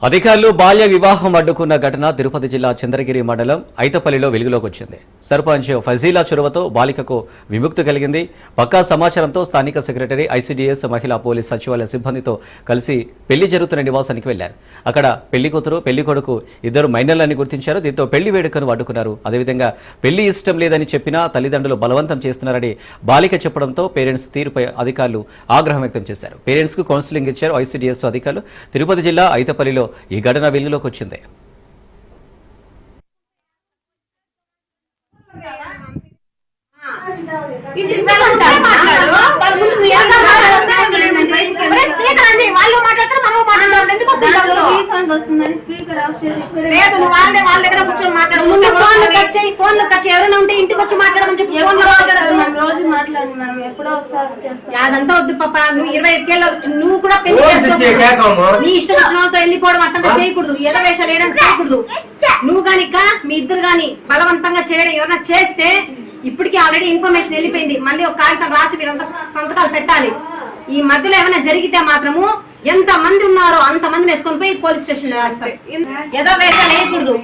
అధికారులు బాల్య వివాహం అడ్డుకున్న ఘటన తిరుపతి జిల్లా చంద్రగిరి మండలం ఐతపల్లిలో వెలుగులోకి వచ్చింది. సర్పంచ్ ఫజీలా చొరవతో బాలికకు విముక్తి కలిగింది. పక్కా సమాచారంతో స్థానిక సెక్రటరీ, ఐసీడీఎస్, మహిళా పోలీస్ సచివాలయ సిబ్బందితో కలిసి పెళ్లి జరుగుతున్న నివాసానికి వెళ్లారు. అక్కడ పెళ్లి కూతురు, పెళ్లి కొడుకు ఇద్దరు మైనర్లని గుర్తించారు. దీంతో పెళ్లి వేడుకను అడ్డుకున్నారు. అదేవిధంగా పెళ్లి ఇష్టం లేదని చెప్పినా తల్లిదండ్రులు బలవంతం చేస్తున్నారని బాలిక చెప్పడంతో పేరెంట్స్ తీరుపై అధికారులు ఆగ్రహం వ్యక్తం చేశారు. పేరెంట్స్ కు కౌన్సిలింగ్ ఇచ్చారు ఐసీడీఎస్ అధికారులు. తిరుపతి జిల్లా ఐతపల్లిలో ఈ ఘటన వెలుగులోకి వచ్చింది. అదంతా వద్దు పాప, నువ్వు 25 నువ్వు కూడా పెళ్లి నీ ఇష్టం వచ్చినంతో వెళ్ళిపోవడం అట్టంతా చేయకూడదు. ఎద వేషాలు వేయడం చేయకూడదు. నువ్వు గానిక మీ ఇద్దరు గాని బలవంతంగా చేయడం ఎవరైనా చేస్తే ఇప్పటికీ ఆల్రెడీ ఇన్ఫర్మేషన్ వెళ్ళిపోయింది. మళ్ళీ ఒక కాగితం రాసి మీరంతా సంతకాలు పెట్టాలి. ఈ మధ్యలో ఏమైనా జరిగితే మాత్రము ఎంత మంది ఉన్నారో అంత మందిని ఎత్తుకొని పోయి పోలీస్ స్టేషన్ లో వేస్తారు. ఏదో వేషాలు వేయకూడదు.